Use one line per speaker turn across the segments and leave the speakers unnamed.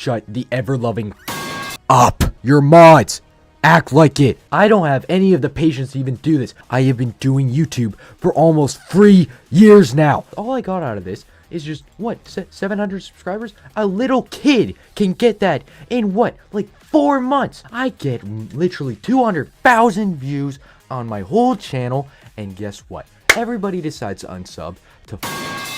shut the ever-loving up. Your mods, act like it. I don't have any of the patience to even do this. I have been doing YouTube for almost 3 years now. All I got out of this is just, what, 700 subscribers? A little kid can get that in what, like 4 months? I get literally 200,000 views on my whole channel, and guess what? Everybody decides to unsub to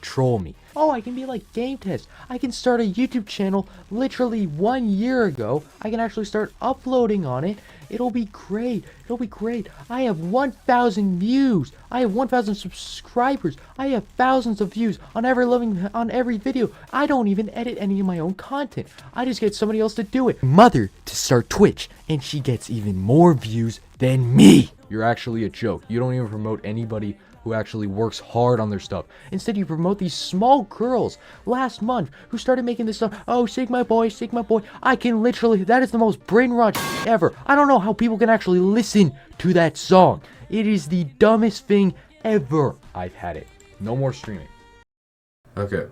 troll me. Oh, I can be like Game Test. I can start a YouTube channel literally 1 year ago. I can actually start uploading on it. It'll be great. It'll be great. I have 1,000 views. I have 1,000 subscribers. I have thousands of views on every video. I don't even edit any of my own content. I just get somebody else to do it. Mother to start Twitch, and she gets even more views than me. You're actually a joke. You don't even promote anybody who actually works hard on their stuff. Instead, you promote these small girls last month who started making this stuff. Oh, Sigma Boy, Sigma Boy. I can literally, that is the most brain rot ever. I don't know how people can actually listen to that song. It is the dumbest thing ever. I've had it. No more streaming.
Okay,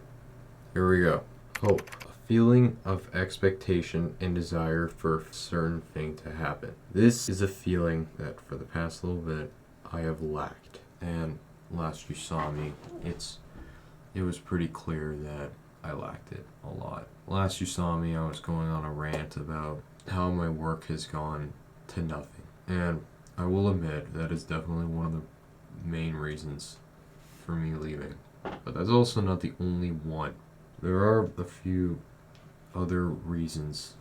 here we go. Hope. A feeling of expectation and desire for a certain thing to happen. This is a feeling that for the past little bit I have lacked. And last you saw me, it was pretty clear that I lacked it a lot. Last you saw me, I was going on a rant about how my work has gone to nothing. And I will admit that is definitely one of the main reasons for me leaving. But that's also not the only one. There are a few other reasons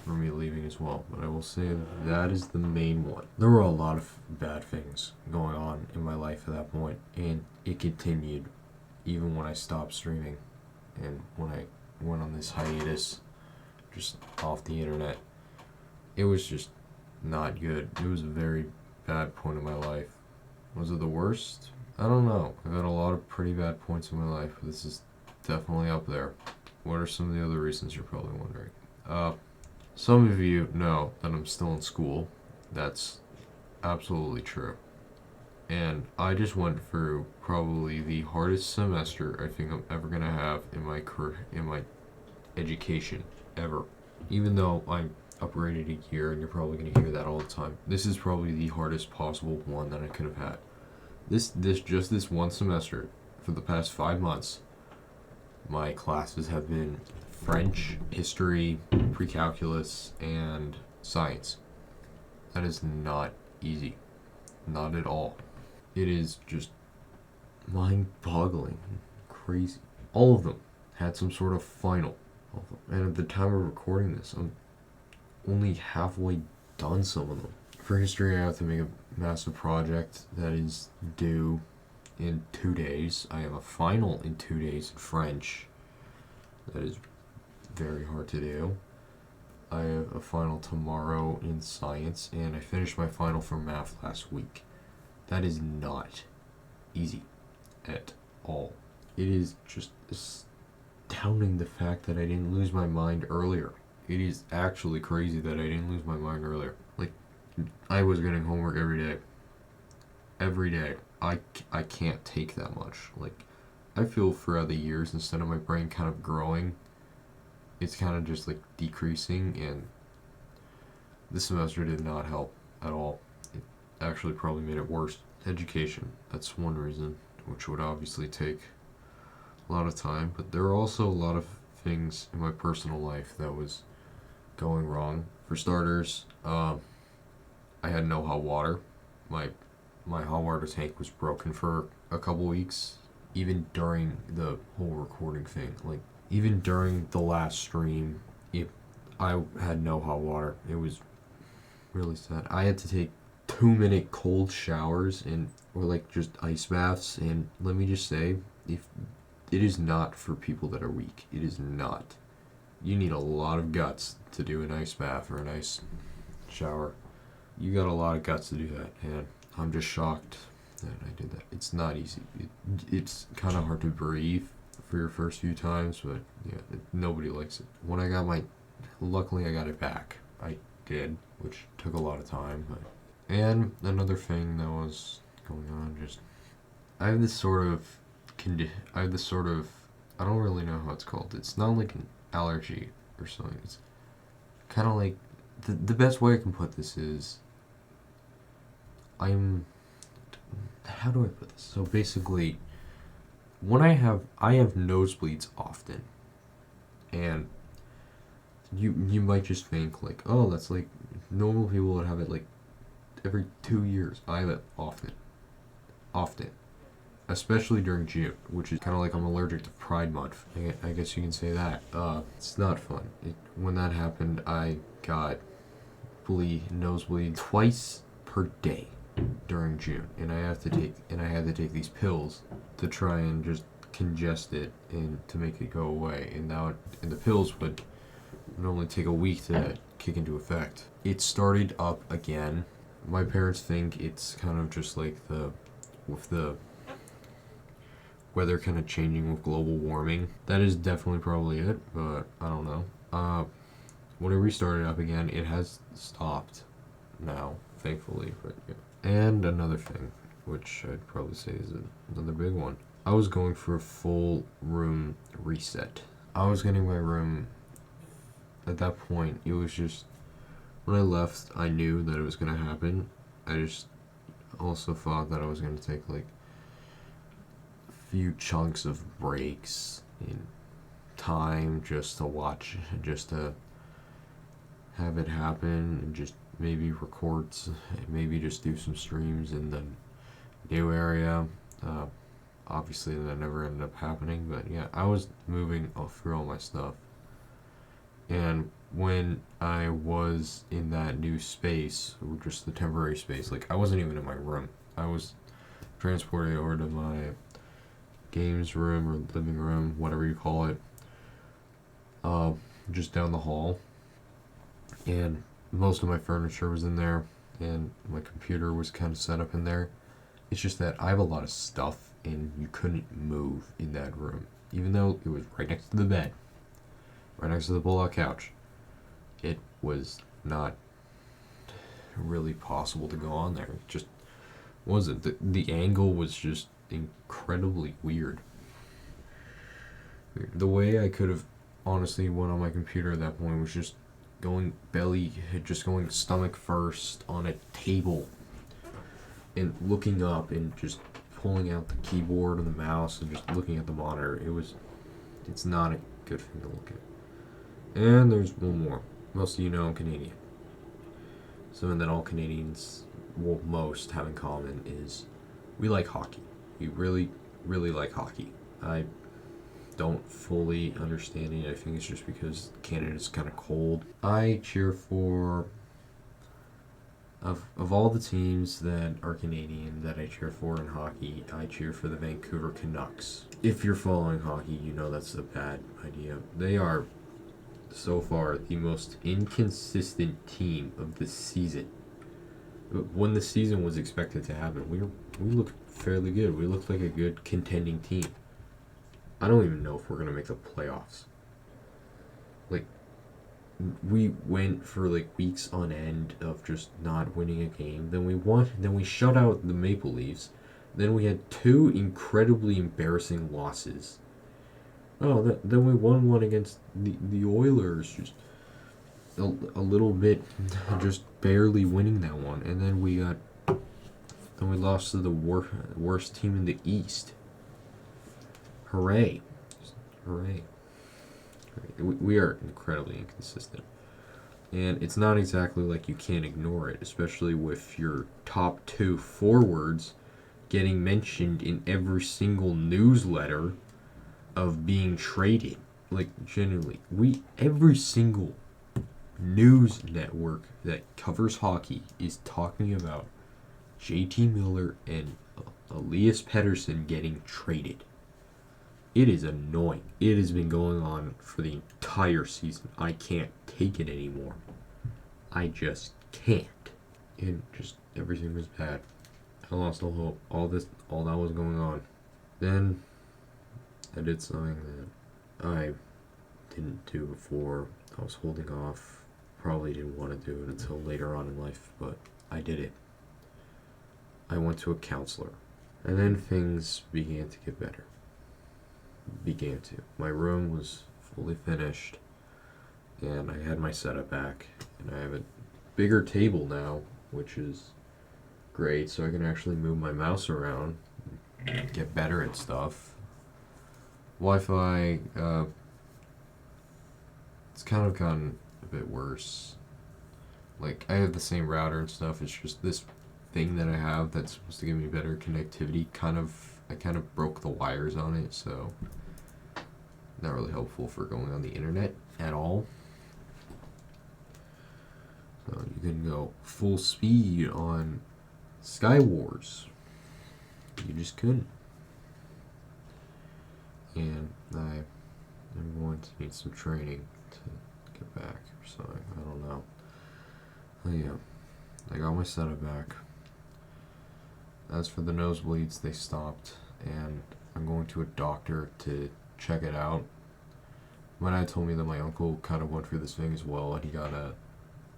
for me leaving as well, but I will say that is the main one. There were a lot of bad things going on in my life at that point, and it continued even when I stopped streaming and when I went on this hiatus just off the internet. It was just not good. It was a very bad point in my life. Was it the worst? I don't know. I've had a lot of pretty bad points in my life, but this is definitely up there. What are some of the other reasons, you're probably wondering? Some of you know that I'm still in school. That's absolutely true. And I just went through probably the hardest semester I think I'm ever gonna have in my career, in my education, ever. Even though I'm upgraded a year, and you're probably gonna hear that all the time, this is probably the hardest possible one that I could have had. This one semester, for the past 5 months, my classes have been French, history, pre-calculus, and science. That is not easy. Not at all. It is just mind-boggling. Crazy. All of them had some sort of final. And at the time of recording this, I'm only halfway done some of them. For history, I have to make a massive project that is due in 2 days. I have a final in 2 days in French. That is very hard to do. I have a final tomorrow in science, and I finished my final for math last week. That is not easy at all. It is just astounding the fact that I didn't lose my mind earlier. It is actually crazy that I didn't lose my mind earlier. Like, I was getting homework every day. Every day. I can't take that much. Like, I feel throughout the years, instead of my brain kind of growing, it's kind of just like decreasing, and this semester did not help at all. It actually probably made it worse. Education, that's one reason, which would obviously take a lot of time, but there are also a lot of things in my personal life that was going wrong. For starters, I had no hot water. My hot water tank was broken for a couple weeks. Even during the whole recording thing, like even during the last stream, I had no hot water. It was really sad. I had to take 2-minute cold showers or like just ice baths, and let me just say, if it is not for people that are weak. It is not. You need a lot of guts to do an ice bath or an ice shower. You got a lot of guts to do that, and I'm just shocked that I did that. It's not easy. It's kind of hard to breathe for your first few times, but yeah, nobody likes it. When I got luckily I got it back. I did, which took a lot of time. And another thing that was going on, just I have this sort of I don't really know how it's called. It's not like an allergy. or something. It's kind of like the best way I can put this is I'm how do I put this? So basically, when I have nosebleeds often, and you might just think like, oh, that's like normal people would have it like every 2 years. I have it often, especially during June, which is kind of like I'm allergic to Pride Month. I guess you can say that. It's not fun. When that happened, I got nosebleed twice per day during June, and I had to take these pills to try and just congest it and to make it go away. And the pills would normally take a week to kick into effect. It started up again. My parents think it's kind of just like with the weather kind of changing with global warming. That is definitely probably it, but I don't know. When it restarted up again, it has stopped now, thankfully. But yeah. And another thing, which I'd probably say is another big one. I was going for a full room reset. I was getting my room. At that point, it was just when I left, I knew that it was gonna happen. I just also thought that I was gonna take like a few chunks of breaks in time just to watch, just to have it happen, and just maybe maybe just do some streams in the new area. Obviously, that never ended up happening, but yeah, I was moving through all my stuff. And when I was in that new space, or just the temporary space, like I wasn't even in my room. I was transported over to my games room or living room, whatever you call it, just down the hall. And most of my furniture was in there, and my computer was kind of set up in there. It's just that I have a lot of stuff, and you couldn't move in that room, even though it was right next to the bed, right next to the pull-out couch. It was not really possible to go on there. It just wasn't. The angle was just incredibly weird. The way I could have honestly went on my computer at that point was just going stomach first on a table and looking up and just pulling out the keyboard and the mouse and just looking at the monitor. It's not a good thing to look at. And there's one more. Most of you know I'm Canadian. Something that all Canadians, well, most have in common is we like hockey. We really, really like hockey. I don't fully understand it. I think it's just because Canada's kind of cold. I cheer for, of all the teams that are Canadian that I cheer for in hockey, I cheer for the Vancouver Canucks. If you're following hockey, you know that's a bad idea. They are, so far, the most inconsistent team of the season. When the season was expected to happen, we looked fairly good. We looked like a good contending team. I don't even know if we're gonna make the playoffs. Like, we went for like weeks on end of just not winning a game. Then we won. Then we shut out the Maple Leafs. Then we had two incredibly embarrassing losses. Oh, then we won one against the Oilers. Just a little bit, just barely winning that one. And then we lost to the worst team in the East. Hooray. Hooray. We are incredibly inconsistent. And it's not exactly like you can't ignore it, especially with your top two forwards getting mentioned in every single newsletter of being traded. Like, genuinely, every single news network that covers hockey is talking about JT Miller and Elias Pettersson getting traded. It is annoying. It has been going on for the entire season. I can't take it anymore. I just can't. And just everything was bad. I lost all hope. All that was going on. Then I did something that I didn't do before. I was holding off. Probably didn't want to do it until later on in life, but I did it. I went to a counselor. And then things began to get better. My room was fully finished. and I had my setup back, and I have a bigger table now, which is great, so I can actually move my mouse around, get better at stuff. Wi-Fi, it's kind of gotten a bit worse. Like, I have the same router and stuff, it's just this thing that I have that's supposed to give me better connectivity, I kind of broke the wires on it, so not really helpful for going on the internet at all. So you can go full speed on Skywars. You just couldn't. And I'm going to need some training to get back or something. I don't know. But yeah, I got my setup back. As for the nosebleeds, they stopped, and I'm going to a doctor to check it out. My dad told me that my uncle kind of went through this thing as well, and he got a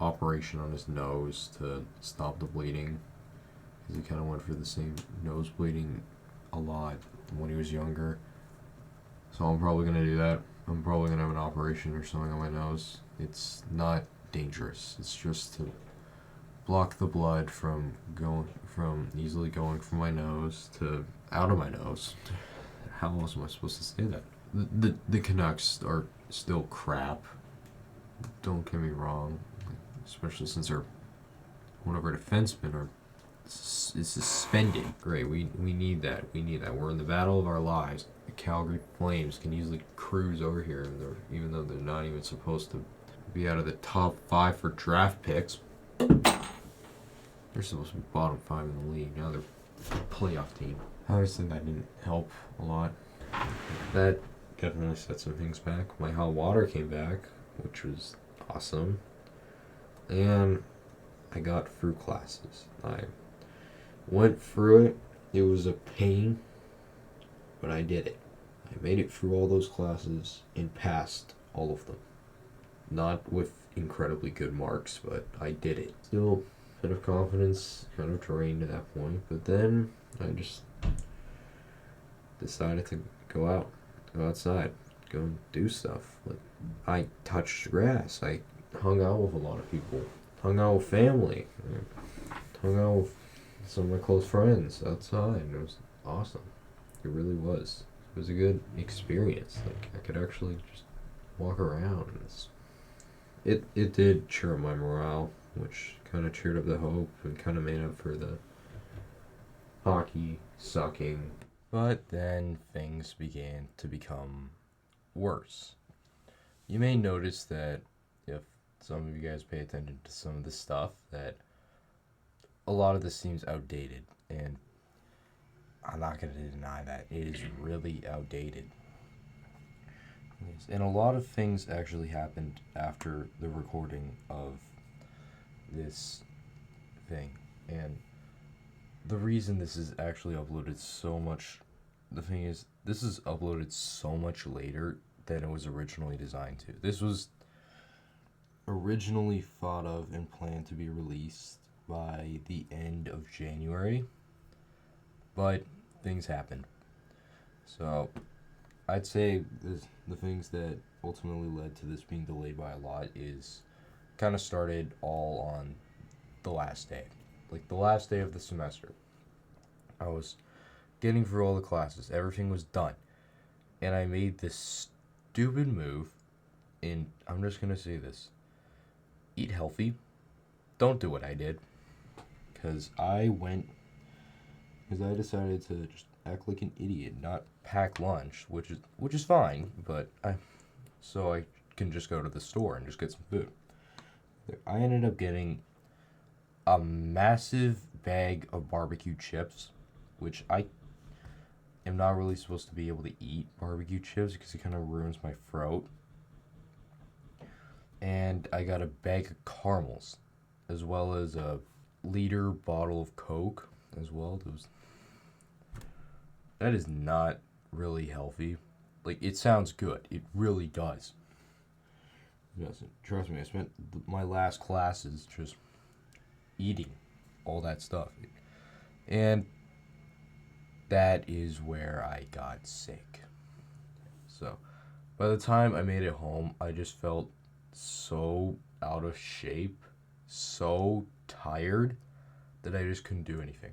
operation on his nose to stop the bleeding, because he kind of went through the same nose bleeding a lot when he was younger. So I'm probably going to do that. I'm probably going to have an operation or something on my nose. It's not dangerous. It's just to block the blood from easily going from my nose to out of my nose. How else am I supposed to say that? The Canucks are still crap. Don't get me wrong, especially since one of our defensemen is suspended. Great, we need that. We need that. We're in the battle of our lives. The Calgary Flames can easily cruise over here, even though they're not even supposed to be out of the top 5 for draft picks. They're supposed to be bottom 5 in the league. Now they're a playoff team. Obviously, that didn't help a lot. That definitely set some things back. My hot water came back, which was awesome. And I got through classes. I went through it. It was a pain, but I did it. I made it through all those classes and passed all of them. Not with incredibly good marks, but I did it. Still, a bit of confidence kind of drained at that point, but then I just decided to go outside, go and do stuff. Like, I touched grass. I hung out with a lot of people, hung out with family, hung out with some of my close friends outside. And it was awesome. It really was. It was a good experience. Like, I could actually just walk around. And it did cheer up my morale, which kind of cheered up the hope and kind of made up for the hockey sucking. But then things began to become worse. You may notice that if some of you guys pay attention to some of this stuff, that a lot of this seems outdated, and I'm not going to deny that. It is really outdated. And a lot of things actually happened after the recording of this thing. And the reason this is actually uploaded so much, the thing is, this is uploaded so much later than it was originally designed to. This was originally thought of and planned to be released by the end of January, but things happened. So I'd say the things that ultimately led to this being delayed by a lot is kind of started all on the last day. Like, the last day of the semester, I was getting through all the classes. Everything was done. And I made this stupid move, and I'm just going to say this. Eat healthy. Don't do what I did. Because I decided to just act like an idiot, not pack lunch, which is fine, but so I can just go to the store and just get some food. I ended up getting a massive bag of barbecue chips, which I am not really supposed to be able to eat barbecue chips because it kind of ruins my throat. And I got a bag of caramels, as well as a liter bottle of Coke as well. That is not really healthy. Like, it sounds good. It really does. It doesn't. Trust me, I spent my last classes just eating all that stuff. And that is where I got sick. So, by the time I made it home, I just felt so out of shape, so tired that I just couldn't do anything.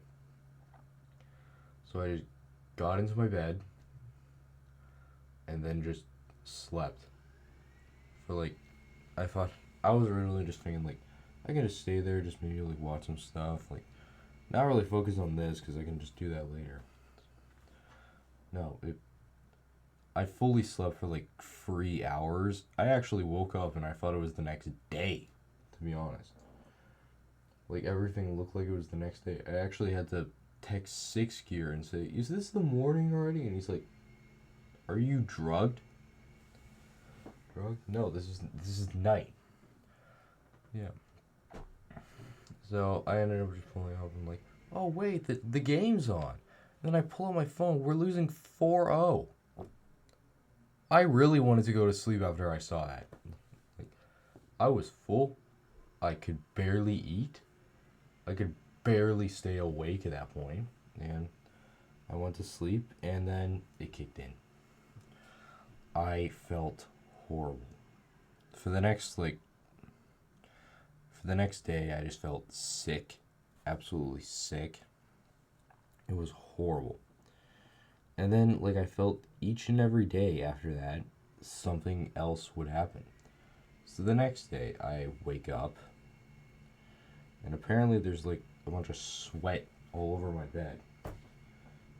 So I just got into my bed and then just slept for like, I was really just thinking like, I can just stay there, just maybe like watch some stuff, like not really focus on this because I can just do that later. No, I fully slept for like 3 hours. I actually woke up and I thought it was the next day, to be honest. Like everything looked like it was the next day. I actually had to text Six Gear and say, "Is this the morning already?" And he's like, "Are you drugged?" Drugged? No, this is night. Yeah. So I ended up just pulling up and like, oh wait, the game's on. And then I pull out my phone. We're losing 4-0. I really wanted to go to sleep after I saw that. Like, I was full. I could barely eat. I could barely stay awake at that point. And I went to sleep and then it kicked in. I felt horrible. For the next day, I just felt sick. Absolutely sick. It was horrible. And then, like, I felt each and every day after that, something else would happen. So the next day, I wake up, and apparently there's, like, a bunch of sweat all over my bed.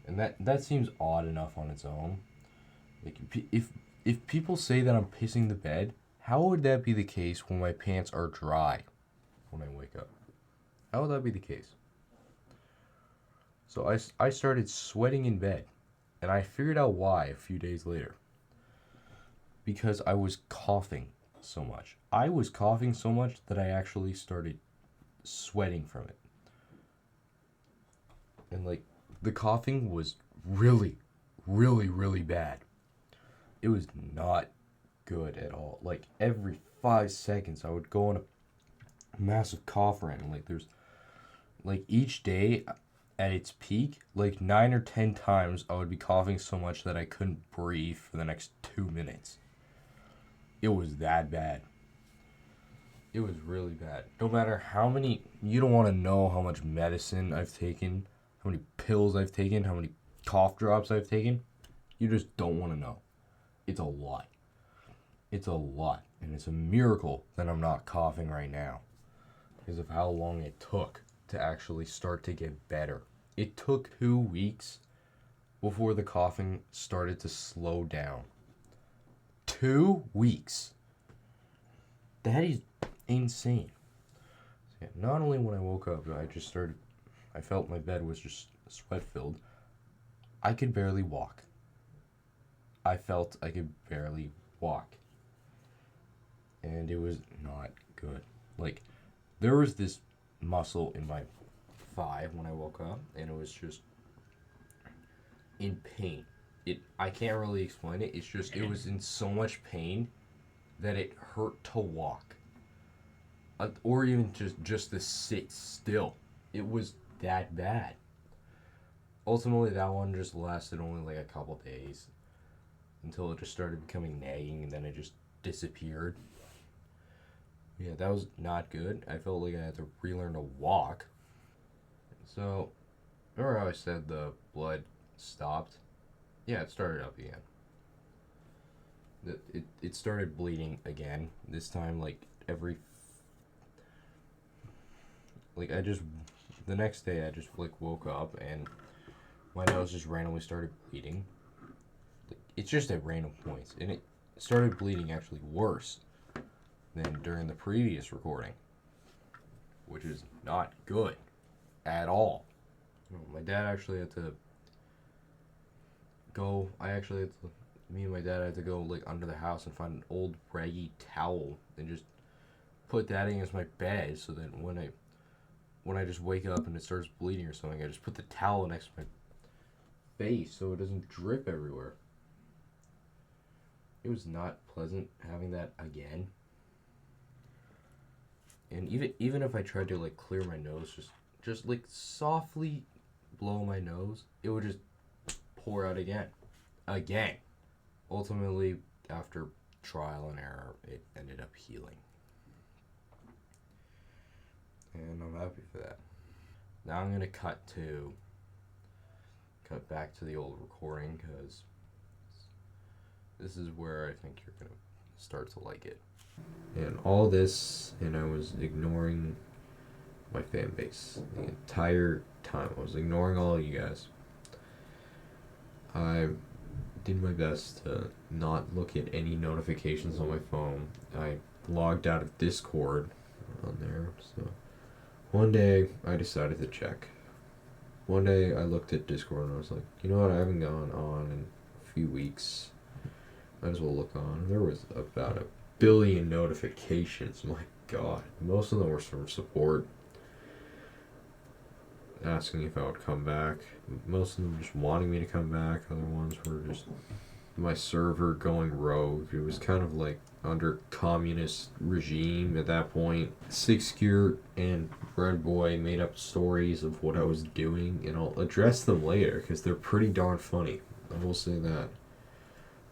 And that seems odd enough on its own. Like, if people say that I'm pissing the bed, how would that be the case when my pants are dry when I wake up? How would that be the case? So I started sweating in bed. And I figured out why a few days later. Because I was coughing so much. I was coughing so much that I actually started sweating from it. And like, the coughing was really, really, really bad. It was not good at all. Like, every 5 seconds I would go on a massive cough rant. And like, there's, like, each day at its peak, like 9 or 10 times I would be coughing so much that I couldn't breathe for the next 2 minutes. It was that bad. It was really bad. No matter how many, you don't want to know how much medicine I've taken, how many pills I've taken, how many cough drops I've taken. You just don't want to know. It's a lot. It's a lot. And it's a miracle that I'm not coughing right now because of how long it took to actually start to get better. It took 2 weeks before the coughing started to slow down. 2 weeks. That is insane. So yeah, not only when I woke up, I felt my bed was just sweat filled. I could barely walk. I felt I could barely walk. And it was not good. Like, there was this muscle in my thigh when I woke up, and it was just in pain. I can't really explain it. It's just, it was in so much pain that it hurt to walk. Or even just to sit still. It was that bad. Ultimately, that one just lasted only like a couple days until it just started becoming nagging, and then it just disappeared. Yeah, that was not good. I felt like I had to relearn to walk. So, remember how I said the blood stopped? Yeah, it started up again. It started bleeding again. This time, like, the next day I just, like, woke up and my nose just randomly started bleeding. Like, it's just at random points. And it started bleeding actually worse than during the previous recording, which is not good at all. My dad actually had to go. Me and my dad had to go like under the house and find an old raggy towel and just put that against my bed so that when I just wake up and it starts bleeding or something, I just put the towel next to my face so it doesn't drip everywhere. It was not pleasant having that again. And even if I tried to like clear my nose, just like softly blow my nose, it would just pour out again. Ultimately, after
trial and error, it ended up healing. And I'm happy for that. Now I'm going to cut back to the old recording, because this is where I think you're going to start to like it. And all this, and I was ignoring my fan base the entire time. I was ignoring all of you guys. I did my best to not look at any notifications on my phone. I logged out of Discord on there, so one day I decided to check. One day I looked at Discord and I was like, you know what, I haven't gone on in a few weeks. Might as well look on. There was about 1 billion notifications. My god. Most of them were from support, asking if I would come back. Most of them just wanting me to come back. Other ones were just my server going rogue. It was kind of like under communist regime at that point. Six Gear and Red Boy made up stories of what I was doing, and I'll address them later because they're pretty darn funny. I will say that.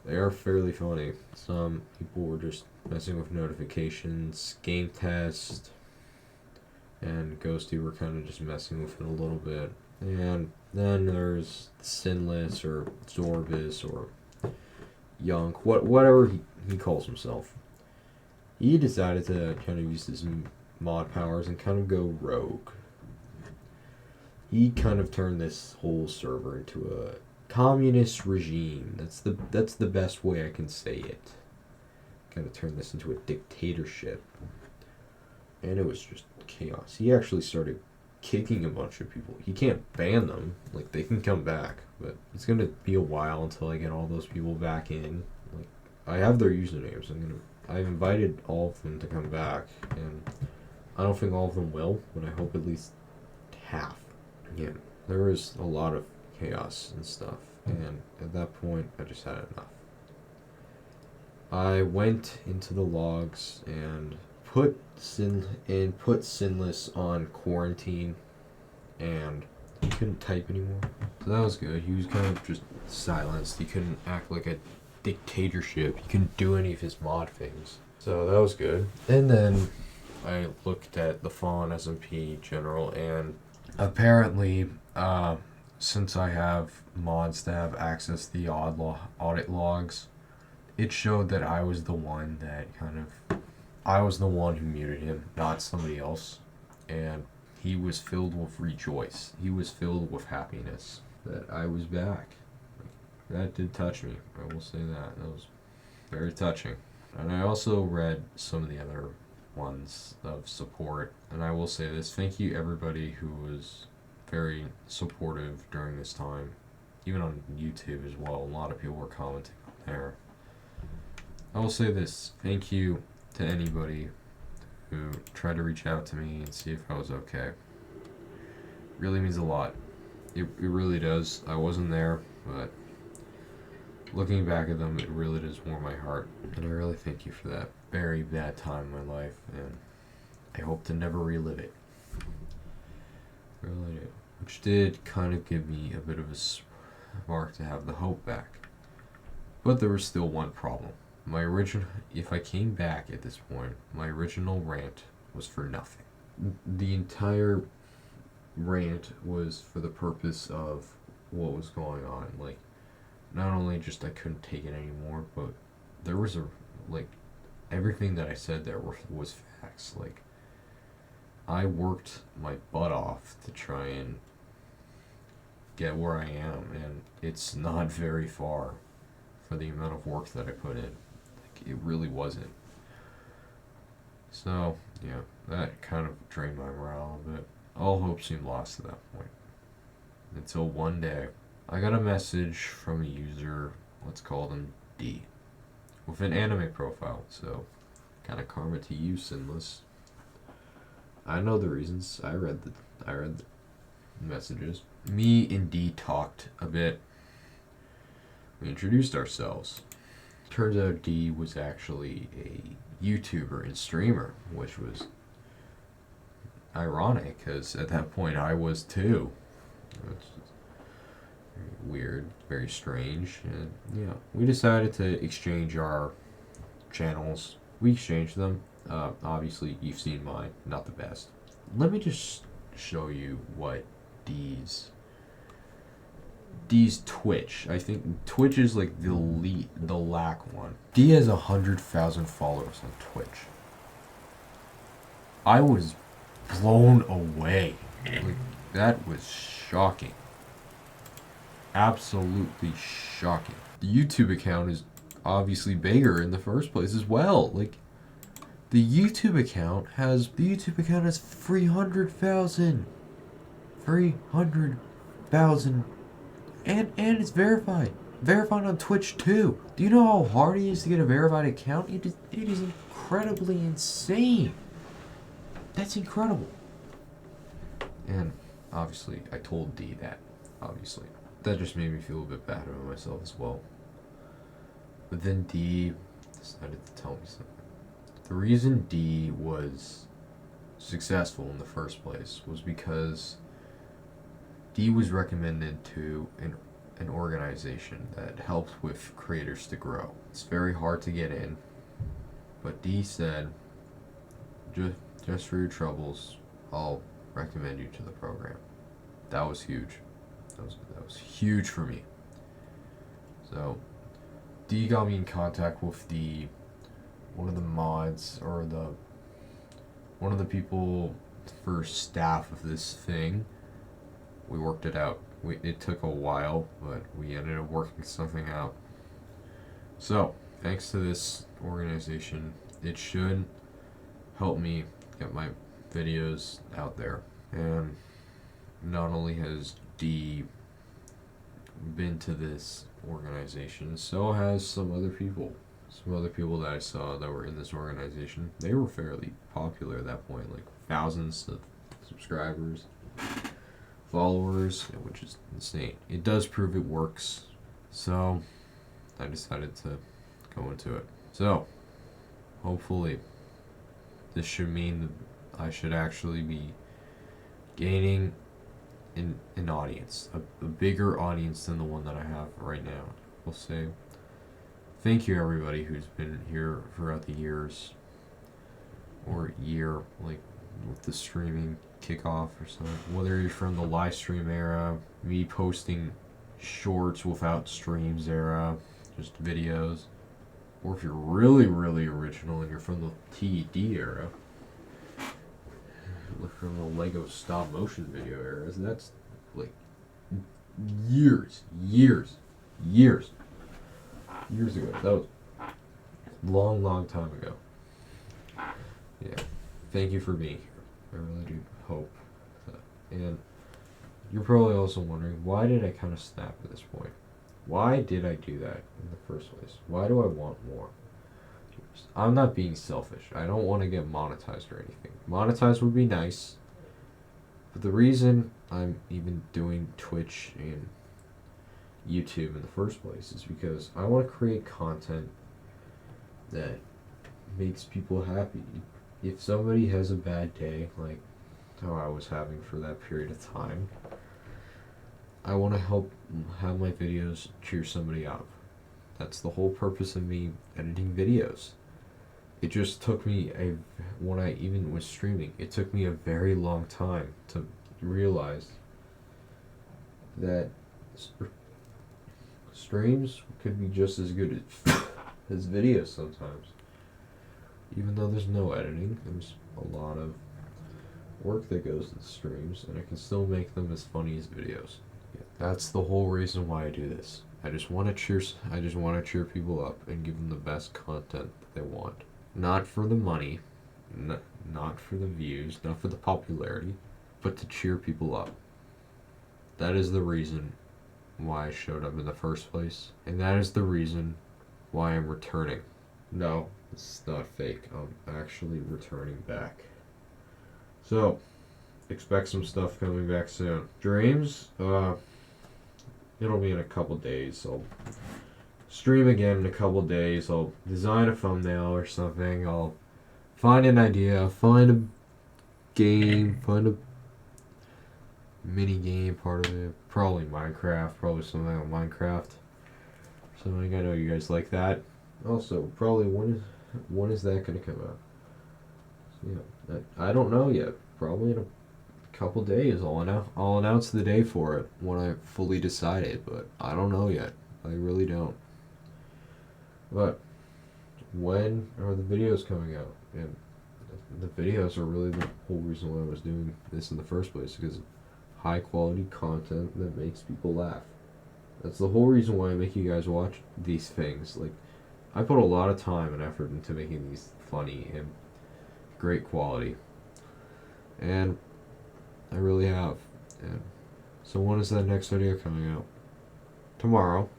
They are fairly funny. Some people were just messing with notifications. Game Test and Ghosty were kind of just messing with it a little bit. And then there's Sinless or Zorbis or Yunk, whatever he calls himself. He decided to kind of use his mod powers and kind of go rogue. He kind of turned this whole server into a communist regime. That's the best way I can say it. Kind of turned this into a dictatorship. And it was just chaos. He actually started kicking a bunch of people. He can't ban them. Like, they can come back, but it's gonna be a while until I get all those people back in. Like, I have their usernames. I've invited all of them to come back, and I don't think all of them will, but I hope at least half. Yeah, there was a lot of chaos and stuff, and at that point, I just had enough. I went into the logs and put Sinless on quarantine, and he couldn't type anymore. So that was good. He was kind of just silenced. He couldn't act like a dictatorship. He couldn't do any of his mod things. So that was good. And then I looked at the Fallen SMP General, and apparently, since I have mods that have access to the audit logs, it showed that I was the one who muted him, not somebody else. And he was filled with rejoice. He was filled with happiness that I was back. That did touch me. I will say that. That was very touching. And I also read some of the other ones of support. And I will say this. Thank you everybody who was very supportive during this time. Even on YouTube as well. A lot of people were commenting on there. I will say this. Thank you to anybody who tried to reach out to me and see if I was okay. Really means a lot. It really does. I wasn't there, but looking back at them, it really does warm my heart. And I really thank you for that very bad time in my life, and I hope to never relive it. Really do. Which did kind of give me a bit of a spark to have the hope back. But there was still one problem. If I came back at this point, my original rant was for nothing. The entire rant was for the purpose of what was going on. Like, not only just I couldn't take it anymore, but there was everything that I said there was facts. Like, I worked my butt off to try and get where I am, and it's not very far for the amount of work that I put in. It really wasn't. So, yeah, that kind of drained my morale a bit. All hope seemed lost at that point. Until one day, I got a message from a user, let's call them D, with an anime profile. So, kind of karma to you, Sinless. I know the reasons. I read the messages. Me and D talked a bit. We introduced ourselves. Turns out D was actually a YouTuber and streamer, which was ironic, because at that point I was too. It's very weird, very strange, and yeah, we decided to exchange our
channels. We exchanged them. Obviously, you've seen mine, not the best. Let me just show you what D's Twitch. I think Twitch is like the lack one. D has 100,000 followers on Twitch. I was blown away. Like, that was shocking. Absolutely shocking. The YouTube account is obviously bigger in the first place as well. Like, the YouTube account has 300,000. 300,000. And it's verified. Verified on Twitch too. Do you know how hard it is to get a verified account? It is incredibly insane. That's incredible. And obviously, I told D that. Obviously. That just made me feel a bit bad about myself as well. But then D decided to tell me something. The reason D was successful in the first place was because D was recommended to an organization that helps with creators to grow. It's very hard to get in, but D said, just for your troubles, I'll recommend you to the program. That was huge. That was huge for me. So D got me in contact with one of the mods, or one of the people for staff of this thing. We worked it out. It took a while, but we ended up working something out. So, thanks to this organization, it should help me get my videos out there. And not only has D been to this organization, so has some other people. Some other people that I saw that were in this organization. They were fairly popular at that point, like thousands of subscribers, followers, which is insane. It does prove it works, so I decided to go into it. So hopefully this should mean that I should actually be gaining an audience, a bigger audience than the one that I have right now. We'll say thank you everybody who's been here throughout the years, or year, like with the streaming kickoff or something. Whether you're from the live stream era, me posting shorts without streams era, just videos, or if you're really, really original and you're from the TED era, from the Lego stop motion video era, that's like years ago. That was long time ago. Yeah. Thank you for being here. I really do hope that. And you're probably also wondering, why did I kind of snap at this point? Why did I do that in the first place? Why do I want more? I'm not being selfish. I don't want to get monetized or anything. Monetized would be nice. But the reason I'm even doing Twitch and YouTube in the first place is because I want to create content that makes people happy. If somebody has a bad day, like how I was having for that period of time, I want to have my videos cheer somebody up. That's the whole purpose of me editing videos. It just took me when I even was streaming, it took me a very long time to realize that streams could be just as good as videos sometimes. Even though there's no editing, there's a lot of work that goes into streams, and I can still make them as funny as videos. Yeah, that's the whole reason why I do this. I just want to cheer people up and give them the best content that they want. Not for the money, not for the views, not for the popularity, but to cheer people up. That is the reason why I showed up in the first place, and that is the reason why I'm returning. No, it's not fake. I'm actually returning back. So, expect some stuff coming back soon. Dreams, it'll be in a couple days. I'll stream again in a couple days. I'll design a thumbnail or something. I'll find an idea, find a game, find a mini game part of it. Probably Minecraft, probably something on Minecraft. Something, I know you guys like that. Also, probably when is that gonna come out? So, yeah, I don't know yet. Probably in a couple days. I'll announce the day for it when I fully decided, but I don't know yet. I really don't. But when are the videos coming out? And the videos are really the whole reason why I was doing this in the first place, because of high quality content that makes people laugh. That's the whole reason why I make you guys watch these things. Like, I put a lot of time and effort into making these funny and great quality. And I really have. And so when is that next video coming out? Tomorrow.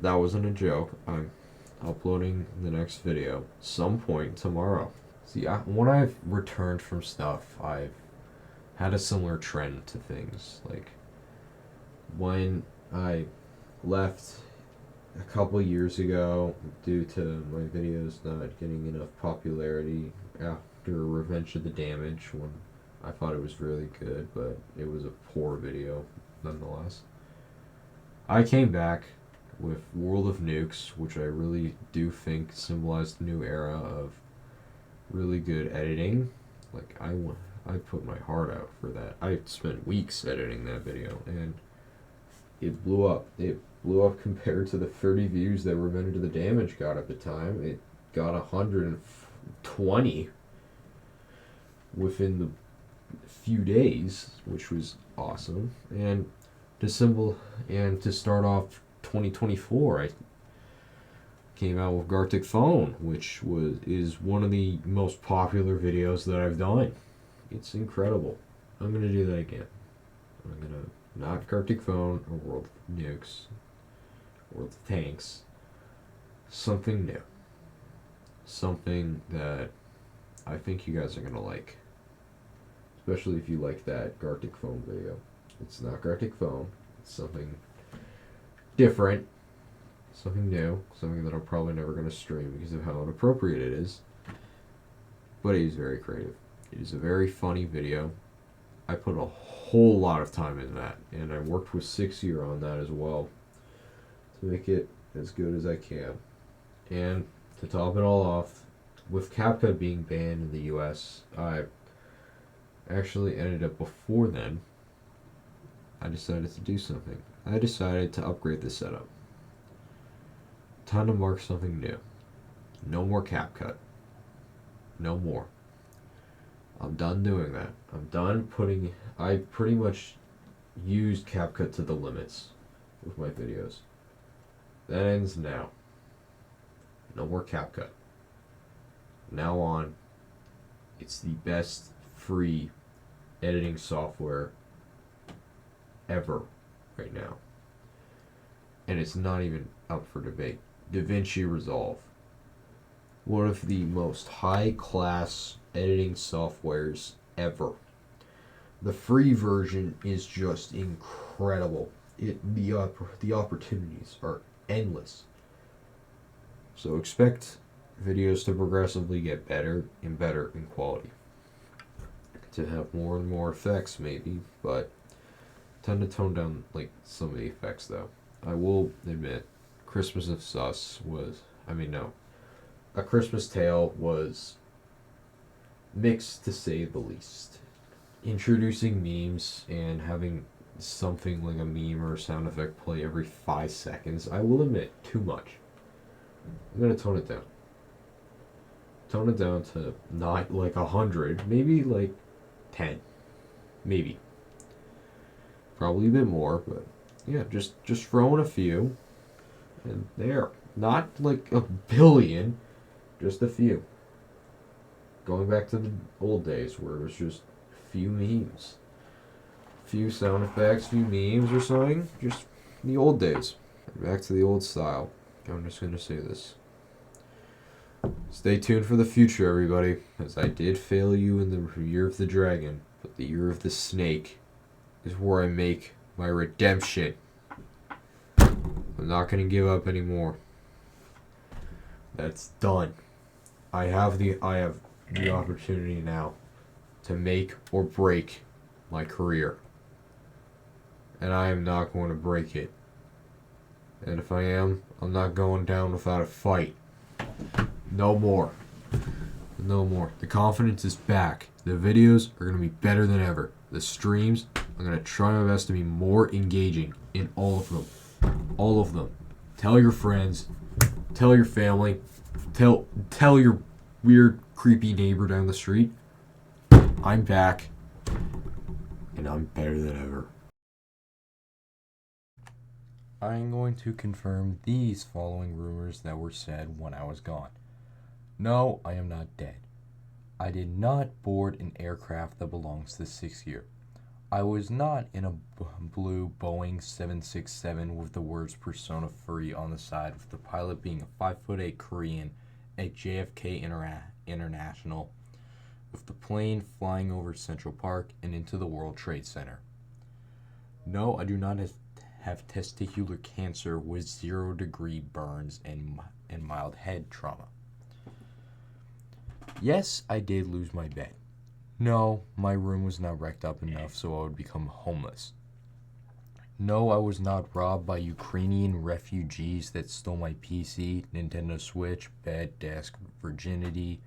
That wasn't a joke. I'm uploading the next video some point tomorrow. See, when I've returned from stuff, I've had a similar trend to things. Like, when I left a couple years ago due to my videos not getting enough popularity after Revenge of the Damage, when I thought it was really good, but it was a poor video nonetheless. I came back with World of Nukes, which I really do think symbolized the new era of really good editing. Like, I put my heart out for that. I spent weeks editing that video, and it blew up. It blew up compared to the 30 views that Revenge of the Damage got at the time. It got 120 within the few days, which was awesome. And to start off 2024, I came out with Gartic Phone, which is one of the most popular videos that I've done. It's incredible. I'm gonna do that again. I'm gonna not Gartic Phone or World of Nukes, World of Tanks. Something new. Something that I think you guys are gonna like. Especially if you like that Gartic Phone video. It's not Gartic Phone. It's something different. Something new. Something that I'm probably never going to stream because of how inappropriate it is. But it is very creative. It is a very funny video. I put a whole lot of time in that. And I worked with 6year on that as well. To make it as good as I can. And to top it all off, with CapCut being banned in the US, I actually ended up before then, I decided to do something. I decided to upgrade the setup. Time to mark something new. No more CapCut. No more. I'm done doing that. I'm done I pretty much used CapCut to the limits with my videos. That ends now. No more CapCut. Now on, it's the best free editing software ever right now. And it's not even up for debate. DaVinci Resolve. One of the most high-class editing softwares ever. The free version is just incredible. The opportunities are endless. So expect videos to progressively get better and better in quality. To have more and more effects maybe, but tend to tone down like some of the effects though. I will admit, Christmas of Sus was, A Christmas Tale was mixed to say the least. Introducing memes and having something like a meme or a sound effect play every 5 seconds, I will admit, too much. I'm gonna tone it down. Tone it down to not like 100, maybe like 10. Maybe. Probably a bit more, but yeah, just throw in a few. And there. Not like a billion, just a few. Going back to the old days where it was just a few memes. Few sound effects, few memes or something. Just the old days. Back to the old style. I'm just gonna say this. Stay tuned for the future, everybody, as I did fail you in the Year of the Dragon, but the Year of the Snake is where I make my redemption. I'm not gonna give up anymore. That's done. I have the opportunity now to make or break my career. And I am not going to break it. And if I am, I'm not going down without a fight. No more. No more. The confidence is back. The videos are going to be better than ever. The streams, I'm going to try my best to be more engaging in all of them. All of them. Tell your friends. Tell your family. Tell your weird, creepy neighbor down the street. I'm back. And I'm better than ever.
I'm going to confirm these following rumors that were said when I was gone. No, I am not dead. I did not board an aircraft that belongs to the 6th year. I was not in a blue Boeing 767 with the words Persona Free on the side, with the pilot being a 5'8" Korean at JFK International, with the plane flying over Central Park and into the World Trade Center. No, I do not have testicular cancer with 0-degree burns and mild head trauma. Yes, I did lose my bed. No, my room was not wrecked up enough so I would become homeless. No, I was not robbed by Ukrainian refugees that stole my PC, Nintendo Switch, bed, desk, virginity,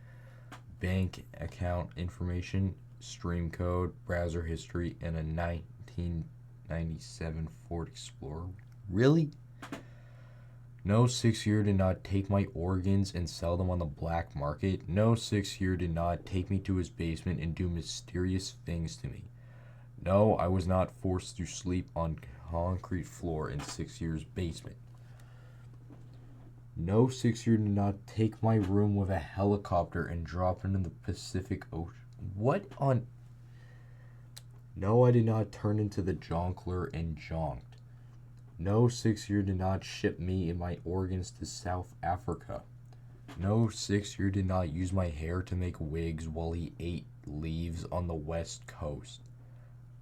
bank account information, stream code, browser history, and a 1997 Ford Explorer. Really? No 6th year did not take my organs and sell them on the black market. No 6th year did not take me to his basement and do mysterious things to me. No, I was not forced to sleep on concrete floor in 6th year's basement. No 6th year did not take my room with a helicopter and drop it in the Pacific Ocean. What on... No, I did not turn into the Jonkler and jonked. No 6th year did not ship me and my organs to South Africa. No 6th year did not use my hair to make wigs while he ate leaves on the West Coast.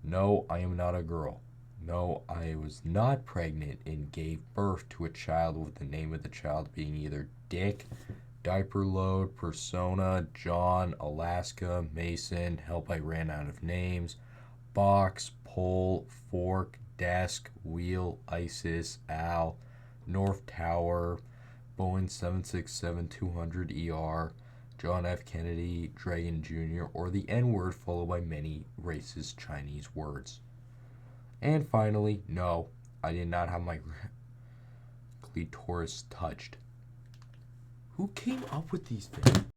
No, I am not a girl. No, I was not pregnant and gave birth to a child with the name of the child being either Dick, Diaper Load, Persona, John, Alaska, Mason, help I ran out of names, Box, Pole, Fork, Desk, Wheel, Isis, Al, North Tower, Boeing 767-200ER, John F. Kennedy, Dragon Jr., or the N-word followed by many racist Chinese words. And finally, no, I did not have my clitoris touched. Who came up with these things?